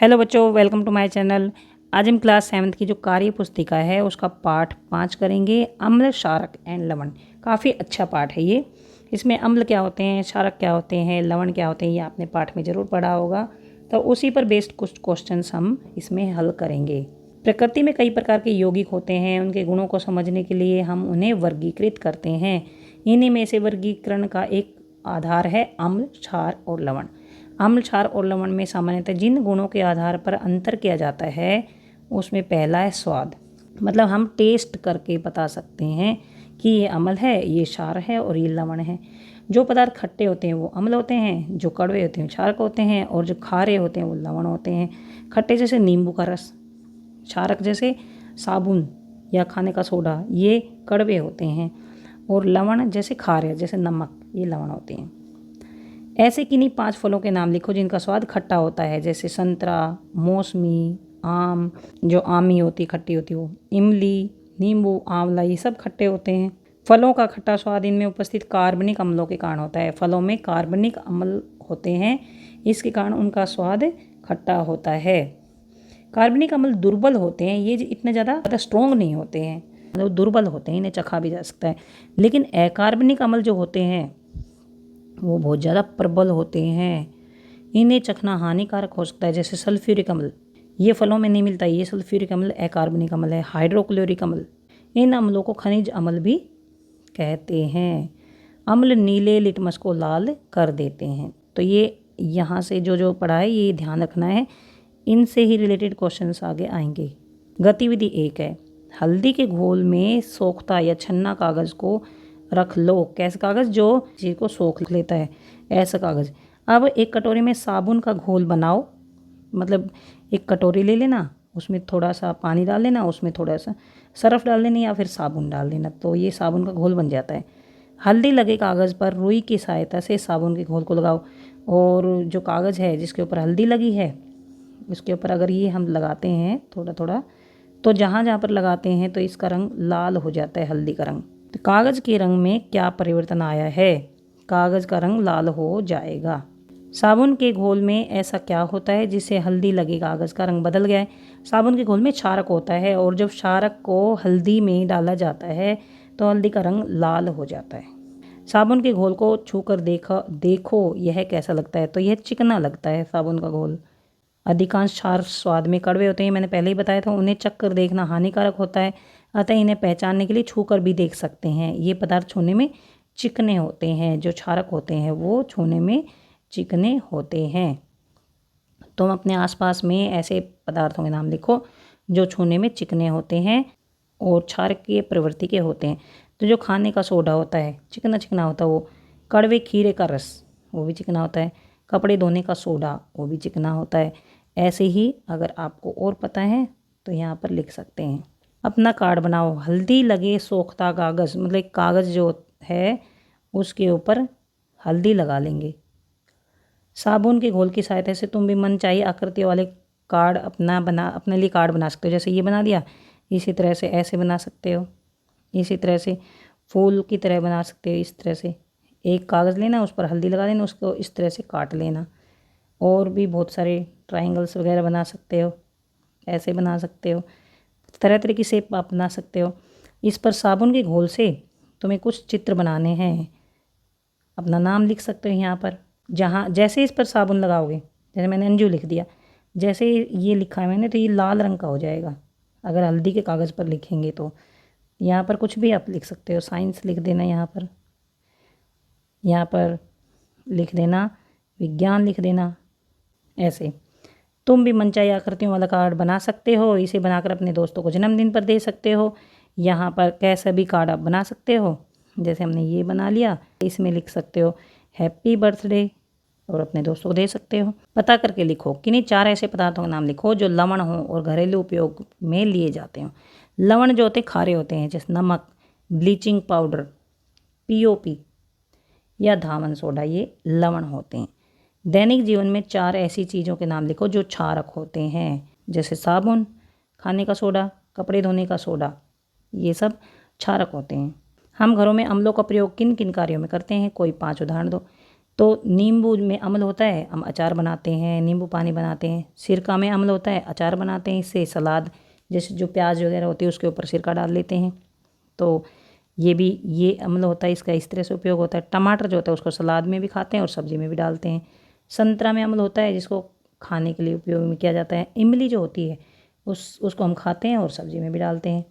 Hello बच्चों, welcome to my channel. आज हम क्लास 7th की जो कार्य पुस्तिका है उसका पाठ 5 करेंगे। अम्ल, क्षारक एंड लवण। काफ़ी अच्छा पाठ है ये। इसमें अम्ल क्या होते हैं, क्षारक क्या होते हैं, लवण क्या होते हैं, ये आपने पाठ में ज़रूर पढ़ा होगा। तो उसी पर बेस्ड कुछ क्वेश्चंस हम इसमें हल करेंगे। प्रकृति में कई प्रकार के यौगिक होते हैं। उनके गुणों को समझने के लिए हम उन्हें वर्गीकृत करते हैं। इन्हीं में से वर्गीकरण का एक आधार है अम्ल, क्षार और लवण। अम्ल, क्षार और लवण में सामान्यतः जिन गुणों के आधार पर अंतर किया जाता है उसमें पहला है स्वाद। मतलब हम टेस्ट करके बता सकते हैं कि ये अम्ल है, ये क्षार है और ये लवण है। जो पदार्थ खट्टे होते हैं वो अम्ल होते हैं, जो कड़वे होते हैं क्षारक होते हैं, और जो खारे होते हैं वो लवण होते हैं। खट्टे जैसे नींबू का रस, क्षारक जैसे साबुन या खाने का सोडा, ये कड़वे होते हैं, और लवण जैसे खारे जैसे नमक, ये लवण होते हैं। ऐसे किन्हीं 5 फलों के नाम लिखो जिनका स्वाद खट्टा होता है, जैसे संतरा, मौसमी, आम, जो आमी होती खट्टी होती वो, इमली, नींबू, आंवला, ये सब खट्टे होते हैं। फलों का खट्टा स्वाद इनमें उपस्थित कार्बनिक अम्लों के कारण होता है। फलों में कार्बनिक अम्ल होते हैं, इसके कारण उनका स्वाद खट्टा होता है। कार्बनिक अम्ल दुर्बल होते हैं, ये इतने ज़्यादा स्ट्रॉन्ग नहीं होते हैं, मतलब दुर्बल होते हैं, इन्हें चखा भी जा सकता है। लेकिन अकार्बनिक अम्ल जो होते हैं वो बहुत ज़्यादा प्रबल होते हैं, इन्हें चखना हानिकारक हो सकता है। जैसे सल्फ्यूरिक अम्ल, ये फलों में नहीं मिलता, ये सल्फ्यूरिक अम्ल अकार्बनिक अम्ल है। हाइड्रोक्लोरिक अम्ल, इन अम्लों को खनिज अम्ल भी कहते हैं। अम्ल नीले लिटमस को लाल कर देते हैं। तो ये यहाँ से जो जो पढ़ा है ये ध्यान रखना है, इनसे ही रिलेटेड क्वेश्चंस आगे आएंगे। गतिविधि 1 है, हल्दी के घोल में सोखता या छन्ना कागज़ को रख लो। कैसा कागज़? जो चीज़ को सोख लेता है, ऐसा कागज़। अब एक कटोरी में साबुन का घोल बनाओ। मतलब एक कटोरी ले लेना, उसमें थोड़ा सा पानी डाल लेना, उसमें थोड़ा सा सरफ डाल देना या फिर साबुन डाल देना, तो ये साबुन का घोल बन जाता है। हल्दी लगे कागज़ पर रुई की सहायता से साबुन के घोल को लगाओ। और जो कागज़ है जिसके ऊपर हल्दी लगी है उसके ऊपर अगर ये हम लगाते हैं थोड़ा थोड़ा, तो जहाँ जहाँ पर लगाते हैं तो इसका रंग लाल हो जाता है, हल्दी का रंग। तो कागज़ के रंग में क्या परिवर्तन आया है? कागज़ का रंग लाल हो जाएगा। साबुन के घोल में ऐसा क्या होता है जिससे हल्दी लगे कागज़ का रंग बदल गया है? साबुन के घोल में क्षारक होता है, और जब क्षारक को हल्दी में डाला जाता है तो हल्दी का रंग लाल हो जाता है। साबुन के घोल को छूकर देखो यह कैसा लगता है? तो यह चिकना लगता है साबुन का घोल। अधिकांश क्षार स्वाद में कड़वे होते हैं, मैंने पहले ही बताया था। उन्हें चख कर देखना हानिकारक होता है, अतः इन्हें पहचानने के लिए छू कर भी देख सकते हैं। ये पदार्थ छूने में चिकने होते हैं, जो क्षारक होते हैं वो छूने में चिकने होते हैं। तुम अपने आसपास में ऐसे पदार्थों के नाम लिखो जो छूने में चिकने होते हैं और क्षारकीय प्रवृत्ति के होते हैं। तो जो खाने का सोडा होता है चिकना चिकना होता है वो। कड़वे खीरे का रस, वो भी चिकना होता है। कपड़े धोने का सोडा, वो भी चिकना होता है। ऐसे ही अगर आपको और पता है तो यहाँ पर लिख सकते हैं। अपना कार्ड बनाओ। हल्दी लगे सोखता कागज़, मतलब एक कागज़ जो है उसके ऊपर हल्दी लगा लेंगे। साबुन के घोल की सहायता से तुम भी मनचाही आकृति वाले कार्ड अपने लिए कार्ड बना सकते हो। जैसे ये बना दिया, इसी तरह से ऐसे बना सकते हो, इसी तरह से फूल की तरह बना सकते हो। इस तरह से एक कागज़ लेना, उस पर हल्दी लगा देना, उसको इस तरह से काट लेना। और भी बहुत सारे ट्रायंगल्स वगैरह बना सकते हो, ऐसे बना सकते हो, तरह तरह की शेप आप बना सकते हो। इस पर साबुन के घोल से तुम्हें कुछ चित्र बनाने हैं। अपना नाम लिख सकते हो यहाँ पर। जहाँ जैसे इस पर साबुन लगाओगे, जैसे मैंने अंजू लिख दिया, जैसे ये लिखा है मैंने तो ये लाल रंग का हो जाएगा। अगर हल्दी के कागज़ पर लिखेंगे तो यहाँ पर कुछ भी आप लिख सकते हो। साइंस लिख देना, यहाँ पर लिख देना विज्ञान, लिख देना। ऐसे तुम भी मनचाही आकृतियों वाला कार्ड बना सकते हो। इसे बनाकर अपने दोस्तों को जन्मदिन पर दे सकते हो। यहाँ पर कैसा भी कार्ड आप बना सकते हो। जैसे हमने ये बना लिया, इसमें लिख सकते हो हैप्पी बर्थडे और अपने दोस्तों को दे सकते हो। पता करके लिखो। किन्हीं 4 ऐसे पदार्थों के नाम लिखो जो लवण हो और घरेलू उपयोग में लिए जाते हों। लवण जो होते खारे होते हैं, जैसे नमक, ब्लीचिंग पाउडर, पीओपी या धावन सोडा, ये लवण होते हैं। दैनिक जीवन में 4 ऐसी चीज़ों के नाम लिखो जो क्षारक होते हैं, जैसे साबुन, खाने का सोडा, कपड़े धोने का सोडा, ये सब क्षारक होते हैं। हम घरों में अम्लों का प्रयोग किन किन कार्यों में करते हैं? कोई 5 उदाहरण दो। तो नींबू में अम्ल होता है, हम अचार बनाते हैं, नींबू पानी बनाते हैं। सिरका में अम्ल होता है, अचार बनाते हैं इससे। सलाद जैसे जो प्याज वगैरह होती है उसके ऊपर सिरका डाल लेते हैं। तो ये अम्ल होता है, इसका इस तरह से उपयोग होता है। टमाटर जो होता है उसको सलाद में भी खाते हैं और सब्जी में भी डालते हैं। संतरा में अम्ल होता है जिसको खाने के लिए उपयोग में किया जाता है। इमली जो होती है उसको हम खाते हैं और सब्जी में भी डालते हैं।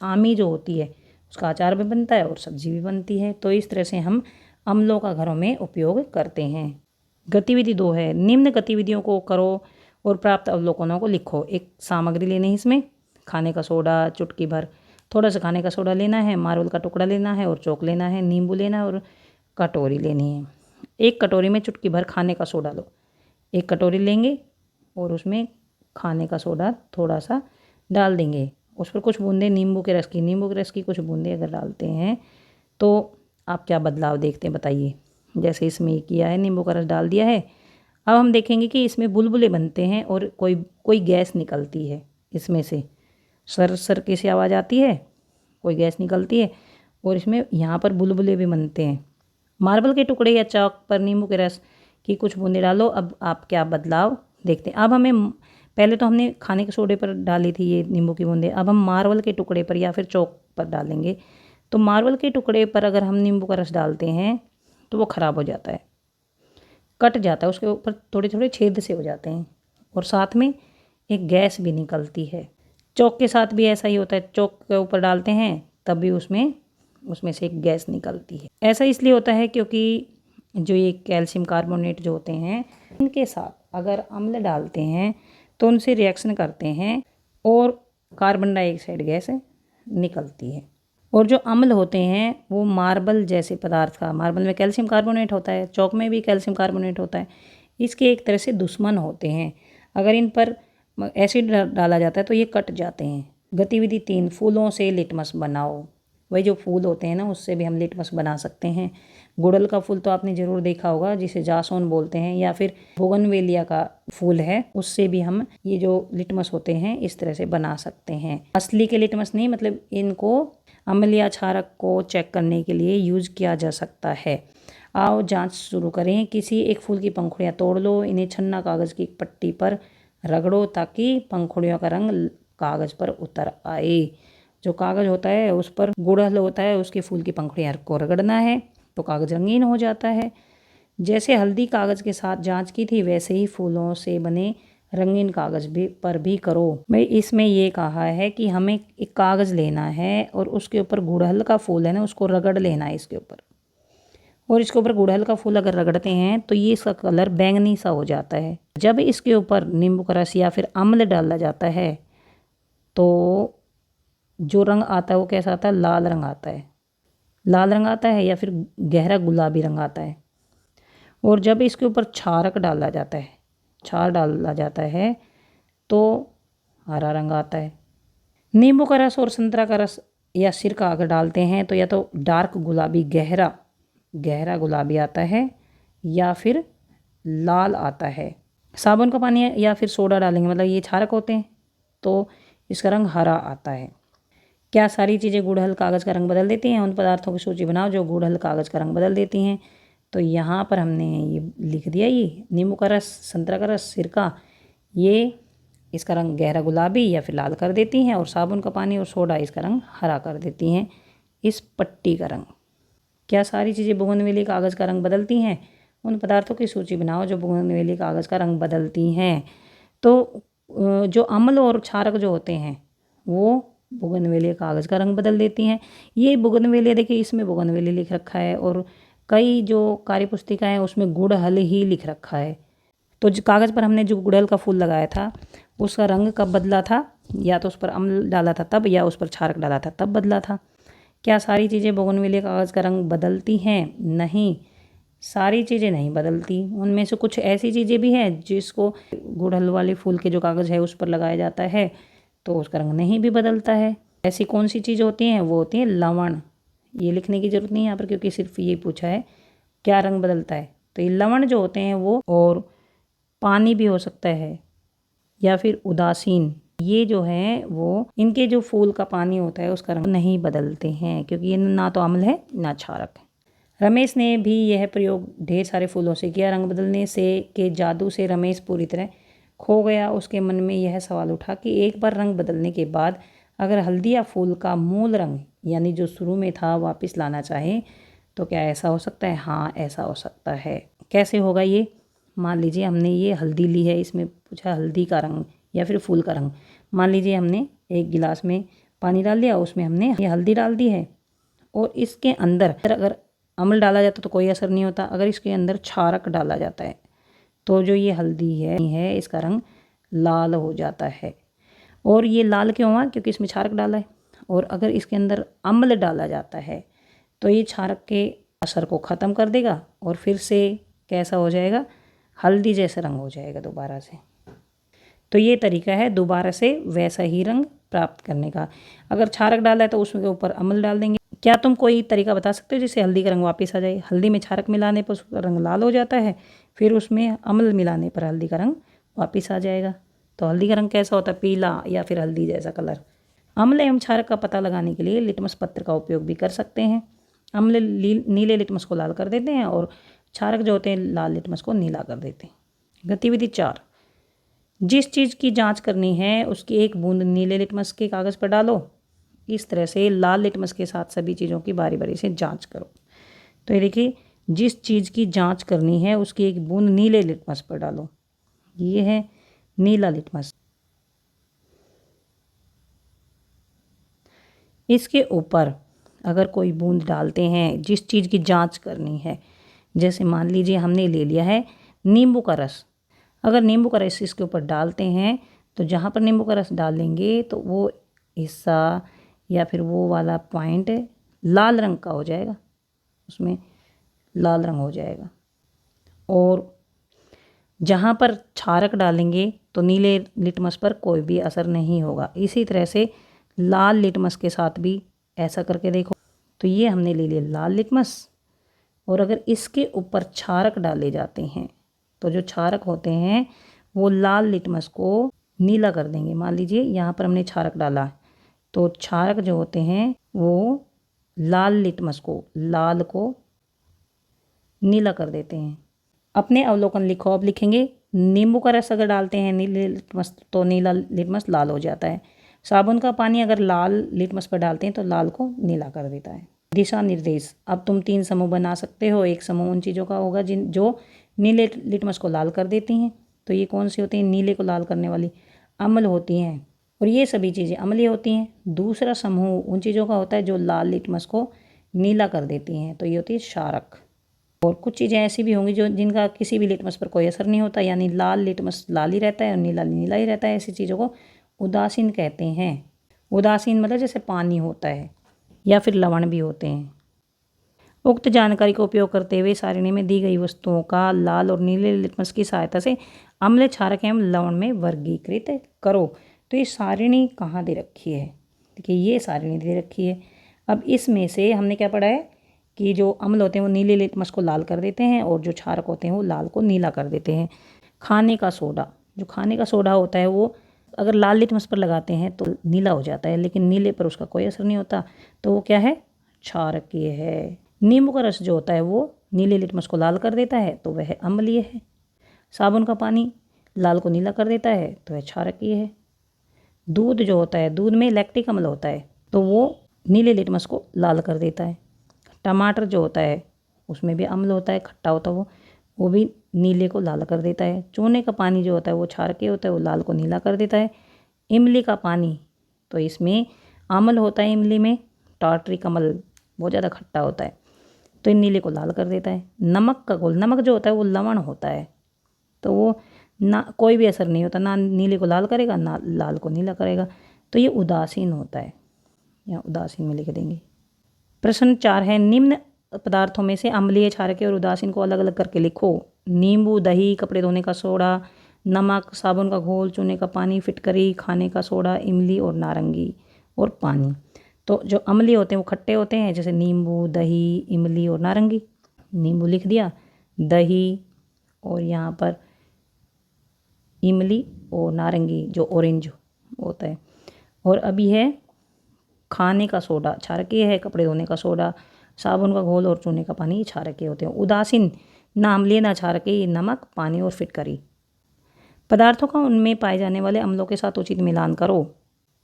आमी जो होती है उसका अचार भी बनता है और सब्जी भी बनती है। तो इस तरह से हम अम्लों का घरों में उपयोग करते हैं। गतिविधि 2 है, निम्न गतिविधियों को करो और प्राप्त अवलोकनों को लिखो। एक सामग्री लेनी है इसमें, खाने का सोडा चुटकी भर, थोड़ा सा खाने का सोडा लेना है, मार्बल का टुकड़ा लेना है और चौक लेना है, नींबू लेना है और कटोरी लेनी है। एक कटोरी में चुटकी भर खाने का सोडा लो। एक कटोरी लेंगे और उसमें खाने का सोडा थोड़ा सा डाल देंगे। उस पर कुछ बूंदे नींबू के रस की कुछ बूंदे अगर डालते हैं तो आप क्या बदलाव देखते हैं बताइए। जैसे इसमें किया है, नींबू का रस डाल दिया है। अब हम देखेंगे कि इसमें बुलबुले बनते हैं और कोई गैस निकलती है इसमें से, सर सर कैसी आवाज़ आती है, कोई गैस निकलती है और इसमें यहाँ पर बुलबुले भी बनते हैं। मार्बल के टुकड़े या चौक पर नींबू के रस की कुछ बूंदें डालो। अब आप क्या बदलाव देखते हैं। अब हमें पहले तो हमने खाने के सोडे पर डाली थी ये नींबू की बूंदें, अब हम मार्बल के टुकड़े पर या फिर चौक पर डालेंगे। तो मार्बल के टुकड़े पर अगर हम नींबू का रस डालते हैं तो वो ख़राब हो जाता है, कट जाता है, उसके ऊपर थोड़े थोड़े छेद से हो जाते हैं और साथ में एक गैस भी निकलती है। चौक के साथ भी ऐसा ही होता है, चौक के ऊपर डालते हैं तब भी उसमें से एक गैस निकलती है। ऐसा इसलिए होता है क्योंकि जो ये कैल्शियम कार्बोनेट जो होते हैं इनके साथ अगर अम्ल डालते हैं तो उनसे रिएक्शन करते हैं और कार्बन डाइऑक्साइड गैस निकलती है। और जो अम्ल होते हैं वो मार्बल जैसे पदार्थ का, मार्बल में कैल्शियम कार्बोनेट होता है, चौक में भी कैल्शियम कार्बोनेट होता है, इसके एक तरह से दुश्मन होते हैं। अगर इन पर एसिड डाला जाता है तो ये कट जाते हैं। गतिविधि 3, फूलों से लिटमस बनाओ। वही जो फूल होते हैं ना उससे भी हम लिटमस बना सकते हैं। गुड़हल का फूल तो आपने ज़रूर देखा होगा जिसे जासौन बोलते हैं, या फिर बोगनवेलिया का फूल है, उससे भी हम ये जो लिटमस होते हैं इस तरह से बना सकते हैं। असली के लिटमस नहीं, मतलब इनको अम्ल या क्षारक को चेक करने के लिए यूज़ किया जा सकता है। आओ जांच शुरू करें। किसी एक फूल की पंखुड़ियाँ तोड़ लो, इन्हें छन्ना कागज़ की पट्टी पर रगड़ो ताकि पंखुड़ियों का रंग कागज़ पर उतर आए। जो कागज़ होता है उस पर गुड़हल होता है, उसके फूल की पंखुड़ियाँ को रगड़ना है तो कागज़ रंगीन हो जाता है। जैसे हल्दी कागज़ के साथ जांच की थी वैसे ही फूलों से बने रंगीन कागज़ पर भी करो। मैं इसमें ये कहा है कि हमें एक कागज़ लेना है और उसके ऊपर गुड़हल का फूल है ना उसको रगड़ लेना है इसके ऊपर, और इसके ऊपर गुड़हल का फूल अगर रगड़ते हैं तो ये इसका कलर बैंगनी सा हो जाता है। जब इसके ऊपर नींबू का रस या फिर अम्ल डाला जाता है तो जो रंग आता है वो कैसा आता है, लाल रंग आता है। लाल रंग आता है या फिर गहरा गुलाबी रंग आता है। और जब इसके ऊपर क्षारक डाला जाता है, क्षार डाला जाता है तो हरा रंग आता है। नींबू का रस और संतरा का रस या सिरका अगर डालते हैं तो या तो डार्क गुलाबी गहरा गुलाबी आता है या फिर लाल आता है। साबुन का पानी या फिर सोडा डालेंगे, मतलब ये क्षारक होते हैं, तो इसका रंग हरा आता है। क्या सारी चीज़ें गुड़हल कागज़ का रंग बदल देती हैं? उन पदार्थों की सूची बनाओ जो गुड़हल कागज़ का रंग बदल देती हैं। तो यहाँ पर हमने ये लिख दिया, ये नींबू का रस, संतरा का रस, सिरका, ये इसका रंग गहरा गुलाबी या फिर लाल कर देती हैं, और साबुन का पानी और सोडा इसका रंग हरा कर देती हैं, इस पट्टी का रंग। क्या सारी चीज़ें बोगनवेलिया कागज़ का रंग बदलती हैं? उन पदार्थों की सूची बनाओ जो बोगनवेलिया कागज़ का रंग बदलती हैं। तो जो अम्ल और क्षारक जो होते हैं वो बोगनवेलिया कागज़ का रंग बदल देती हैं। ये बोगनवेलिया देखिए, इसमें बोगनवेलिया लिख रखा है और कई जो कार्यपुस्तिका है उसमें गुड़हल ही लिख रखा है। तो जो कागज़ पर हमने जो गुड़हल का फूल लगाया था उसका रंग कब बदला था? या तो उस पर अम्ल डाला था तब, या उस पर क्षारक डाला था तब बदला था। क्या सारी चीज़ें बोगनवेलिया कागज़ का रंग बदलती हैं? नहीं, सारी चीज़ें नहीं बदलती। उनमें से कुछ ऐसी चीज़ें भी हैं जिसको गुड़हल वाले फूल के जो कागज़ है उस पर लगाया जाता है तो उसका रंग नहीं भी बदलता है। ऐसी कौन सी चीज़ होती हैं? वो होती है लवण। ये लिखने की ज़रूरत नहीं है यहाँ पर क्योंकि सिर्फ ये पूछा है क्या रंग बदलता है। तो ये लवण जो होते हैं वो, और पानी भी हो सकता है या फिर उदासीन, ये जो है वो इनके जो फूल का पानी होता है उसका रंग नहीं बदलते हैं क्योंकि ये ना तो अम्ल है ना क्षारक है। रमेश ने भी यह प्रयोग ढेर सारे फूलों से किया। रंग बदलने से के जादू से रमेश पूरी तरह खो गया। उसके मन में यह सवाल उठा कि एक बार रंग बदलने के बाद अगर हल्दी या फूल का मूल रंग यानी जो शुरू में था वापस लाना चाहे तो क्या ऐसा हो सकता है? हाँ, ऐसा हो सकता है। कैसे होगा ये? मान लीजिए हमने ये हल्दी ली है, इसमें पूछा हल्दी का रंग या फिर फूल का रंग। मान लीजिए हमने एक गिलास में पानी डाल दिया, उसमें हमने ये हल्दी डाल दी है और इसके अंदर अगर अम्ल डाला जाता तो कोई असर नहीं होता। अगर इसके अंदर क्षारक डाला जाता है तो जो ये हल्दी है इसका रंग लाल हो जाता है। और ये लाल क्यों हुआ? क्योंकि इसमें क्षारक डाला है। और अगर इसके अंदर अम्ल डाला जाता है तो ये क्षारक के असर को ख़त्म कर देगा और फिर से कैसा हो जाएगा? हल्दी जैसा रंग हो जाएगा दोबारा से। तो ये तरीका है दोबारा से वैसा ही रंग प्राप्त करने का। अगर क्षारक डाला है तो उसके ऊपर अम्ल डाल देंगे। क्या तुम कोई तरीका बता सकते हो जिससे हल्दी का रंग वापस आ जाए? हल्दी में क्षारक मिलाने पर उसका रंग लाल हो जाता है, फिर उसमें अम्ल मिलाने पर हल्दी का रंग वापस आ जाएगा। तो हल्दी का रंग कैसा होता है? पीला या फिर हल्दी जैसा कलर। अम्ल एवं क्षारक का पता लगाने के लिए लिटमस पत्र का उपयोग भी कर सकते हैं। अम्ल नीले लिटमस को लाल कर देते हैं और क्षारक जो होते हैं लाल लिटमस को नीला कर देते हैं। गतिविधि 4, जिस चीज़ की जांच करनी है उसकी एक बूंद नीले लिटमस के कागज़ पर डालो। इस तरह से लाल लिटमस के साथ सभी चीज़ों की बारी बारी से जांच करो। तो ये देखिए, जिस चीज़ की जांच करनी है उसकी एक बूंद नीले लिटमस पर डालो। ये है नीला लिटमस। इसके ऊपर अगर कोई बूंद डालते हैं जिस चीज़ की जांच करनी है, जैसे मान लीजिए हमने ले लिया है नींबू का रस। अगर नींबू का रस इसके ऊपर डालते हैं तो जहाँ पर नींबू का रस डालेंगे तो वो हिस्सा या फिर वो वाला पॉइंट लाल रंग का हो जाएगा, उसमें लाल रंग हो जाएगा। और जहाँ पर क्षारक डालेंगे तो नीले लिटमस पर कोई भी असर नहीं होगा। इसी तरह से लाल लिटमस के साथ भी ऐसा करके देखो। तो ये हमने ले लिया लाल लिटमस और अगर इसके ऊपर क्षारक डाले जाते हैं तो जो क्षारक होते हैं वो लाल लिटमस को नीला कर देंगे। मान लीजिए यहाँ पर हमने क्षारक डाला तो क्षारक जो होते हैं वो लाल लिटमस को, लाल को नीला कर देते हैं। अपने अवलोकन लिखो। अब लिखेंगे नींबू का रस अगर डालते हैं नीले लिटमस तो नीला लिटमस लाल हो जाता है। साबुन का पानी अगर लाल लिटमस पर डालते हैं तो लाल को नीला कर देता है। दिशा निर्देश। अब तुम 3 समूह बना सकते हो। एक समूह उन चीज़ों का होगा जो नीले लिटमस को लाल कर देती हैं। तो ये कौन सी होती हैं? नीले को लाल करने वाली अम्ल होती हैं और ये सभी चीज़ें अम्लीय होती हैं। दूसरा समूह उन चीज़ों का होता है जो लाल लिटमस को नीला कर देती हैं। तो ये होती है क्षारक। और कुछ चीज़ें ऐसी भी होंगी जो जिनका किसी भी लिटमस पर कोई असर नहीं होता, यानी लाल लिटमस लाल ही रहता है और नीला नीला ही रहता है। ऐसी चीज़ों को उदासीन कहते हैं। उदासीन मतलब जैसे पानी होता है या फिर लवण भी होते हैं। उक्त जानकारी का उपयोग करते हुए सारिणी में दी गई वस्तुओं का लाल और नीले लिटमस की सहायता से अम्ल, क्षारक एवं लवण में वर्गीकृत करो। तो ये सारिणी कहाँ दे रखी है? देखिए ये सारिणी दे रखी है। अब इसमें से हमने क्या पढ़ा है कि जो अम्ल होते हैं वो नीले लिटमस को लाल कर देते हैं और जो क्षारक होते हैं वो लाल को नीला कर देते हैं। खाने का सोडा, जो खाने का सोडा होता है वो अगर लाल लिटमस पर लगाते हैं तो नीला हो जाता है, लेकिन नीले पर उसका कोई असर नहीं होता। तो वो क्या है? क्षारकीय है। नींबू का रस जो होता है वो नीले लिटमस को लाल कर देता है तो वह अम्लीय है। साबुन का पानी लाल को नीला कर देता है तो वह क्षारकीय है। दूध जो होता है, दूध में लैक्टिक अम्ल होता है तो वो नीले लिटमस को लाल कर देता है। टमाटर जो होता है उसमें भी अम्ल होता है, खट्टा होता है वो भी नीले को लाल कर देता है। चूने का पानी जो होता है वो क्षारकीय होता है, वो लाल को नीला कर देता है। इमली का पानी तो इसमें अम्ल होता है, इमली में टार्ट्रिक अम्ल बहुत ज़्यादा खट्टा होता है तो नीले को लाल कर देता है। नमक का घोल, नमक जो होता है वो लवण होता है तो वो ना कोई भी असर नहीं होता, ना नीले को लाल करेगा ना लाल को नीला करेगा। तो ये उदासीन होता है, यहाँ उदासीन में लिख देंगे। प्रश्न 4 है निम्न पदार्थों में से अम्लीय, क्षारकीय और उदासीन को अलग अलग करके लिखो। नींबू, दही, कपड़े धोने का सोडा, नमक, साबुन का घोल, चूने का पानी, फिटकरी, खाने का सोडा, इमली और नारंगी और पानी। तो जो अम्लीय होते हैं वो खट्टे होते हैं, जैसे नींबू, दही, इमली और नारंगी। नींबू लिख दिया, दही और यहाँ पर इमली और नारंगी जो ऑरेंज होता है। और अभी है खाने का सोडा, क्षारकीय है, कपड़े धोने का सोडा, साबुन का घोल और चूने का पानी ये क्षारकीय होते हैं। उदासीन ना अम्लीय ना क्षारकीय नमक, पानी और फिटकरी। पदार्थों का उनमें पाए जाने वाले अम्लों के साथ उचित मिलान करो।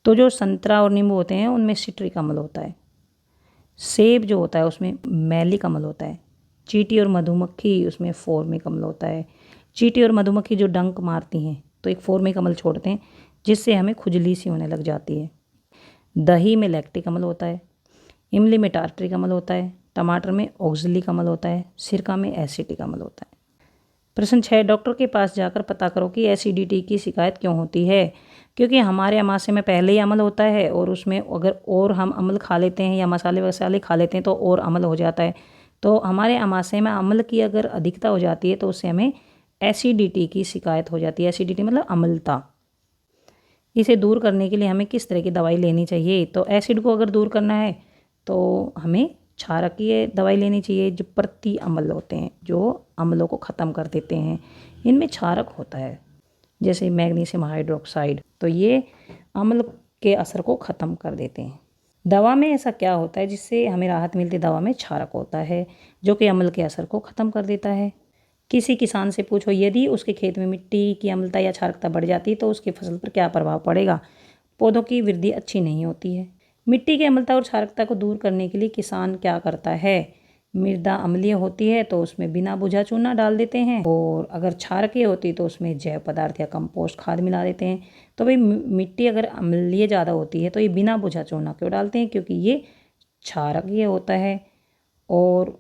तो जो संतरा और नींबू होते हैं उनमें सिट्रिक अम्ल होता है। सेब जो होता है उसमें मैलिक अम्ल होता है। चींटी और मधुमक्खी उसमें फॉर्मिक अम्ल होता है। चींटी और मधुमक्खी जो डंक मारती हैं तो एक फॉर्मिक अम्ल छोड़ते हैं जिससे हमें खुजली सी होने लग जाती है। दही में लैक्टिक अम्ल होता है। इमली में टार्ट्रिक अम्ल होता है। टमाटर में ऑक्जेलिक अम्ल होता है। सिरका में एसिटिक अम्ल होता है। प्रश्न 6, डॉक्टर के पास जाकर पता करो कि एसिडिटी की शिकायत क्यों होती है। क्योंकि हमारे अमाशय में पहले ही अम्ल होता है और उसमें अगर और हम अम्ल खा लेते हैं या मसाले वसाले खा लेते हैं तो और अम्ल हो जाता है। तो हमारे अमाशय में अम्ल की अगर अधिकता हो जाती है तो उससे हमें एसिडिटी की शिकायत हो जाती है। एसिडिटी मतलब अम्लता। इसे दूर करने के लिए हमें किस तरह की दवाई लेनी चाहिए। तो एसिड को अगर दूर करना है तो हमें क्षारकीय दवाई लेनी चाहिए जो प्रति अम्ल होते हैं, जो अम्लों को ख़त्म कर देते हैं। इनमें क्षारक होता है जैसे मैग्नीशियम हाइड्रोक्साइड, तो ये अम्ल के असर को ख़त्म कर देते हैं। दवा में ऐसा क्या होता है जिससे हमें राहत मिलती है। दवा में क्षारक होता है जो कि अम्ल के असर को ख़त्म कर देता है। किसी किसान से पूछो यदि उसके खेत में मिट्टी की अम्लता या क्षारकता बढ़ जाती है तो उसकी फसल पर क्या प्रभाव पड़ेगा। पौधों की वृद्धि अच्छी नहीं होती है। मिट्टी की अम्लता और क्षारकता को दूर करने के लिए किसान क्या करता है। मृदा अम्लीय होती है तो उसमें बिना बुझा चूना डाल देते हैं, और अगर क्षारकीय होती तो उसमें जैव पदार्थ या कंपोस्ट खाद मिला देते हैं। तो भाई मिट्टी अगर अम्लीय ज़्यादा होती है तो ये बिना बुझा चूना क्यों डालते हैं, क्योंकि ये क्षारकीय होता है। और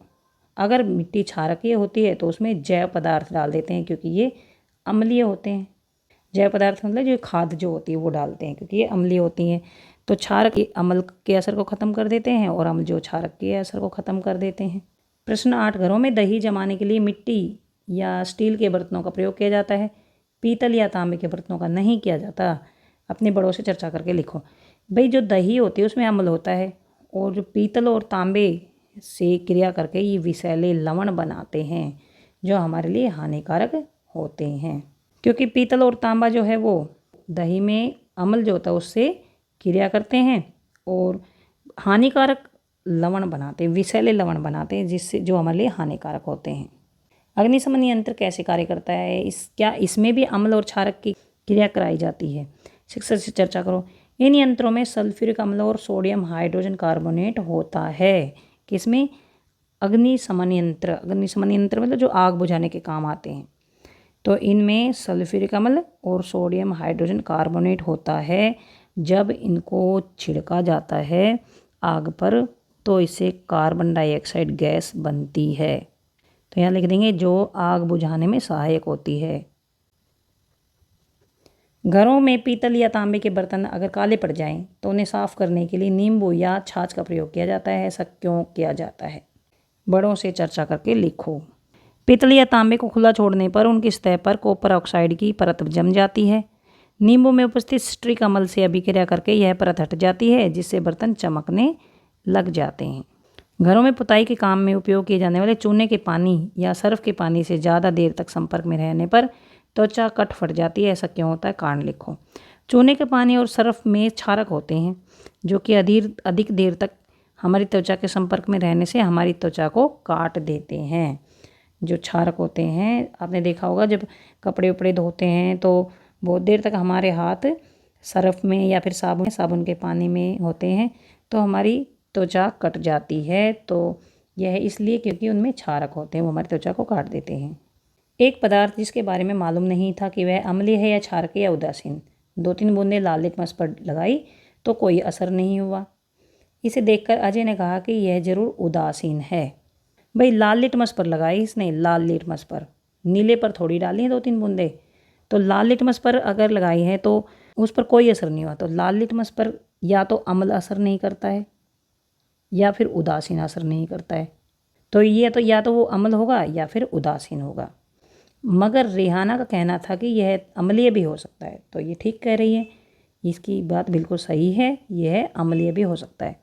अगर मिट्टी क्षारकीय होती है तो उसमें जैव पदार्थ डाल देते हैं क्योंकि ये अम्लीय होते हैं। जैव पदार्थ मतलब जो खाद जो होती है वो डालते हैं क्योंकि ये अम्लीय होती हैं। तो क्षारक अम्ल के असर को ख़त्म कर देते हैं और अम्ल जो क्षारक के असर को ख़त्म कर देते हैं। प्रश्न 8, घरों में दही जमाने के लिए मिट्टी या स्टील के बर्तनों का प्रयोग किया जाता है, पीतल या तांबे के बर्तनों का नहीं किया जाता। अपने बड़ों से चर्चा करके लिखो। भाई जो दही होती है उसमें अम्ल होता है और जो पीतल और तांबे से क्रिया करके ये विषैले लवण बनाते हैं जो हमारे लिए हानिकारक होते हैं। क्योंकि पीतल और तांबा जो है वो दही में अम्ल जो होता है उससे क्रिया करते हैं और हानिकारक लवण बनाते हैं, विषैले लवण बनाते हैं जिससे जो हमारे लिए हानिकारक होते हैं। अग्निशमन यंत्र कैसे कार्य करता है, क्या इसमें भी अम्ल और क्षारक की क्रिया कराई जाती है। शिक्षक से चर्चा करो। इन यंत्रों में सल्फ्यूरिक अम्ल और सोडियम हाइड्रोजन कार्बोनेट होता है। किसमें, अग्निशमन यंत्र। अग्निशमन यंत्र मतलब जो आग बुझाने के काम आते हैं। तो इनमें सल्फ्यूरिक अम्ल और सोडियम हाइड्रोजन कार्बोनेट होता है। जब इनको छिड़का जाता है आग पर तो इससे कार्बन डाइऑक्साइड गैस बनती है। तो यहाँ लिख देंगे जो आग बुझाने में सहायक होती है। घरों में पीतल या तांबे के बर्तन अगर काले पड़ जाएं तो उन्हें साफ करने के लिए नींबू या छाछ का प्रयोग किया जाता है। ऐसा क्यों किया जाता है, बड़ों से चर्चा करके लिखो। पीतल या तांबे को खुला छोड़ने पर उनकी सतह पर कॉपर ऑक्साइड की परत जम जाती है। नींबू में उपस्थित सिट्रिक अम्ल से अभिक्रिया करके यह परत हट जाती है जिससे बर्तन चमकने लग जाते हैं। घरों में पुताई के काम में उपयोग किए जाने वाले चूने के पानी या सर्फ के पानी से ज़्यादा देर तक संपर्क में रहने पर त्वचा कट फट जाती है। ऐसा क्यों होता है, कारण लिखो। चूने के पानी और सर्फ में क्षारक होते हैं जो कि अधिक देर तक हमारी त्वचा के संपर्क में रहने से हमारी त्वचा को काट देते हैं। जो क्षारक होते हैं, आपने देखा होगा जब कपड़े उपड़े धोते हैं तो बहुत देर तक हमारे हाथ सर्फ में या फिर साबुन के पानी में होते हैं तो हमारी त्वचा कट जाती है। तो यह इसलिए क्योंकि उनमें क्षारक होते हैं, वो हमारी त्वचा को काट देते हैं। एक पदार्थ जिसके बारे में मालूम नहीं था कि वह अम्लीय है या क्षारकीय या उदासीन, 2-3 बूंदें लाल लिटमस पर लगाई तो कोई असर नहीं हुआ। इसे देखकर अजय ने कहा कि यह जरूर उदासीन है। भाई लाल लिटमस पर लगाई इसने, लाल लिटमस पर, नीले पर थोड़ी डाली है 2-3 बूंदें। तो लाल लिटमस पर अगर लगाई है तो उस पर कोई असर नहीं हुआ। तो लाल लिटमस पर या तो अम्ल असर नहीं करता है या फिर उदासीन असर नहीं करता है। तो ये तो या तो वो अम्ल होगा या फिर उदासीन होगा। मगर रेहाना का कहना था कि यह अम्लीय भी हो सकता है। तो ये ठीक कह रही है, इसकी बात बिल्कुल सही है, यह अम्लीय भी हो सकता है।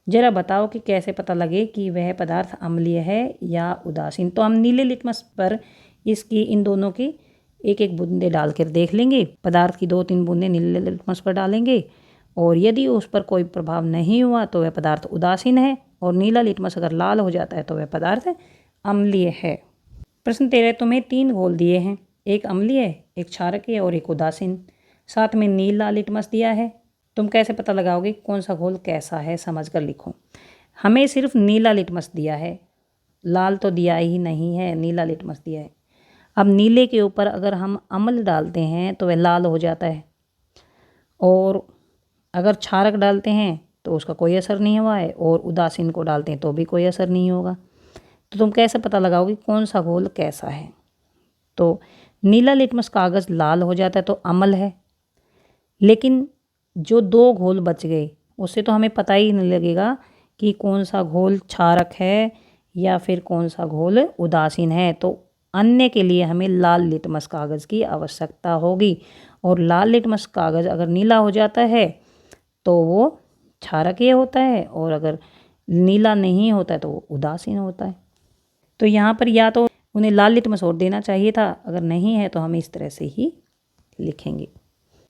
जरा बताओ कि कैसे पता लगे कि वह पदार्थ अम्लीय है या उदासीन। तो हम नीले लिटमस पर इसकी इन दोनों की एक एक बूंदे डालकर देख लेंगे। पदार्थ की 2-3 बूंदें नीले लिटमस पर डालेंगे और यदि उस पर कोई प्रभाव नहीं हुआ तो वह पदार्थ उदासीन है और नीला लिटमस अगर लाल हो जाता है तो वह पदार्थ अम्लीय है। प्रश्न 13, तुम्हें 3 घोल दिए हैं, एक अम्लीय, एक क्षारकीय और एक उदासीन। साथ में नीला लिटमस दिया है। तुम कैसे पता लगाओगे कौन सा घोल कैसा है, समझ कर लिखो। हमें सिर्फ नीला लिटमस दिया है, लाल तो दिया ही नहीं है, नीला लिटमस दिया है। अब नीले के ऊपर अगर हम अम्ल डालते हैं तो वह लाल हो जाता है, और अगर क्षारक डालते हैं तो उसका कोई असर नहीं हुआ है, और उदासीन को डालते हैं तो भी कोई असर नहीं होगा। तो तुम कैसे पता लगाओगे कौन सा घोल कैसा है? तो नीला लिटमस कागज़ लाल हो जाता है तो अम्ल है, लेकिन जो 2 घोल बच गए उससे तो हमें पता ही नहीं लगेगा कि कौन सा घोल क्षारक है या फिर कौन सा घोल उदासीन है। तो अन्य के लिए हमें लाल लिटमस कागज़ की आवश्यकता होगी, और लाल लिटमस कागज़ अगर नीला हो जाता है तो वो क्षारकीय होता है, और अगर नीला नहीं होता है तो वो उदासीन होता है। तो यहाँ पर या तो उन्हें लाल लिटमस और देना चाहिए था, अगर नहीं है तो हम इस तरह से ही लिखेंगे।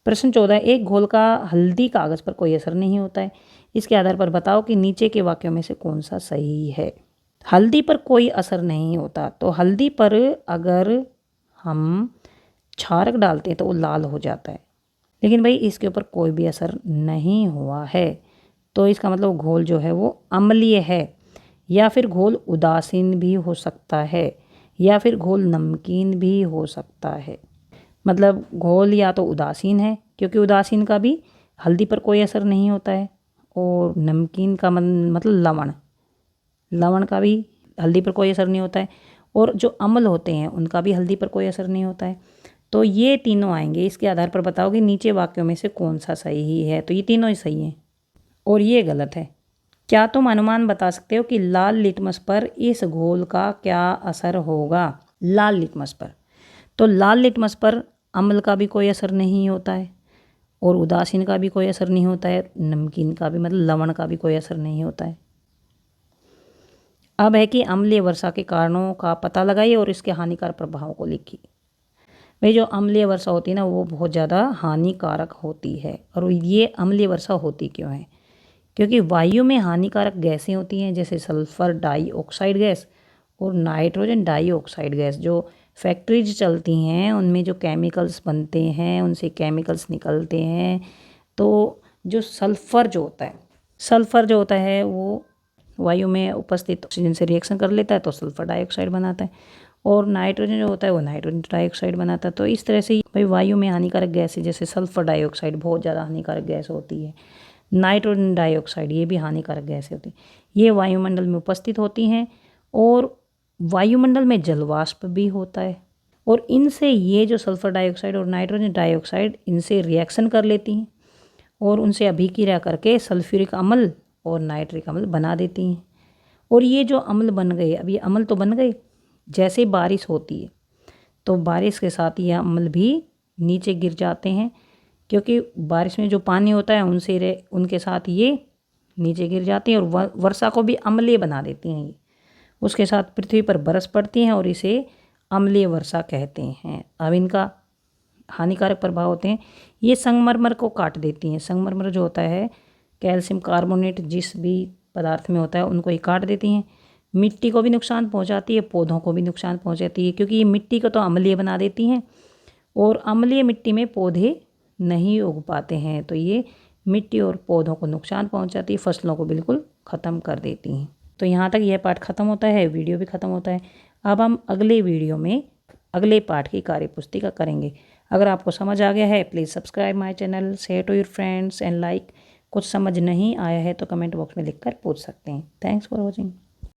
प्रश्न 14, एक घोल का हल्दी कागज़ पर कोई असर नहीं होता है, इसके आधार पर बताओ कि नीचे के वाक्यों में से कौन सा सही है। हल्दी पर कोई असर नहीं होता, तो हल्दी पर अगर हम क्षारक डालते हैं तो वो लाल हो जाता है, लेकिन भाई इसके ऊपर कोई भी असर नहीं हुआ है, तो इसका मतलब घोल जो है वो अम्लीय है, या फिर घोल उदासीन भी हो सकता है, या फिर घोल नमकीन भी हो सकता है। मतलब घोल या तो उदासीन है, क्योंकि उदासीन का भी हल्दी पर कोई असर नहीं होता है, और नमकीन का मतलब लवण का भी हल्दी पर कोई असर नहीं होता है, और जो अम्ल होते हैं उनका भी हल्दी पर कोई असर नहीं होता है। तो ये तीनों आएंगे, इसके आधार पर बताओ कि नीचे वाक्यों में से कौन सा सही है। तो ये तीनों ही सही हैं और ये गलत है। क्या तुम अनुमान बता सकते हो कि लाल लिटमस पर इस घोल का क्या असर होगा? लाल लिटमस पर, तो लाल लिटमस पर अम्ल का भी कोई असर नहीं होता है, और उदासीन का भी कोई असर नहीं होता है, नमकीन का भी मतलब लवण का भी कोई असर नहीं होता है। अब है कि अम्लीय वर्षा के कारणों का पता लगाइए और इसके हानिकारक प्रभावों को लिखिए। भाई जो अम्लीय वर्षा होती है ना, वो बहुत ज़्यादा हानिकारक होती है। और ये अम्लीय वर्षा होती क्यों है? क्योंकि वायु में हानिकारक गैसें होती हैं, जैसे सल्फर डाइऑक्साइड गैस और नाइट्रोजन डाइऑक्साइड गैस। जो फैक्ट्रीज चलती हैं उनमें जो केमिकल्स बनते हैं, उनसे केमिकल्स निकलते हैं। तो जो सल्फ़र जो होता है वो वायु में उपस्थित ऑक्सीजन से रिएक्शन कर लेता है तो सल्फर डाइऑक्साइड बनाता है, और नाइट्रोजन जो होता है वो नाइट्रोजन डाइऑक्साइड बनाता है। तो इस तरह से भाई वायु में हानिकारक गैसें, जैसे सल्फर डाइऑक्साइड बहुत ज़्यादा हानिकारक गैस होती है, नाइट्रोजन डाइऑक्साइड ये भी हानिकारक गैसें होती हैं, ये वायुमंडल में उपस्थित होती हैं, और वायुमंडल में जलवाष्प भी होता है, और इनसे ये जो सल्फर डाइऑक्साइड और नाइट्रोजन डाइऑक्साइड इनसे रिएक्शन कर लेती हैं, और उनसे अभिक्रिया करके सल्फ्यूरिक अम्ल और नाइट्रिक अम्ल बना देती हैं। और ये जो अम्ल बन गए, अब ये अम्ल तो बन गए, जैसे बारिश होती है तो बारिश के साथ ये अम्ल भी नीचे गिर जाते हैं, क्योंकि बारिश में जो पानी होता है उनके साथ ये नीचे गिर जाती हैं, और वर्षा को भी अम्लीय बना देती हैं। ये उसके साथ पृथ्वी पर बरस पड़ती हैं और इसे अम्लीय वर्षा कहते हैं। अब इनका हानिकारक प्रभाव होते हैं, ये संगमरमर को काट देती हैं। संगमरमर जो होता है कैल्शियम कार्बोनेट जिस भी पदार्थ में होता है उनको ये काट देती हैं। मिट्टी को भी नुकसान पहुंचाती है, पौधों को भी नुकसान पहुंचाती है, क्योंकि ये मिट्टी को तो अम्लीय बना देती हैं, और अम्लीय मिट्टी में पौधे नहीं उग पाते हैं। तो ये मिट्टी और पौधों को नुकसान पहुंचाती है, फसलों को बिल्कुल ख़त्म कर देती हैं। तो यहाँ तक यह पाठ ख़त्म होता है, वीडियो भी ख़त्म होता है। अब हम अगले वीडियो में अगले पाठ की कार्यपुस्तिका करेंगे। अगर आपको समझ आ गया है please subscribe my channel, share to your friends and like. कुछ समझ नहीं आया है तो कमेंट बॉक्स में लिखकर पूछ सकते हैं। Thanks for watching.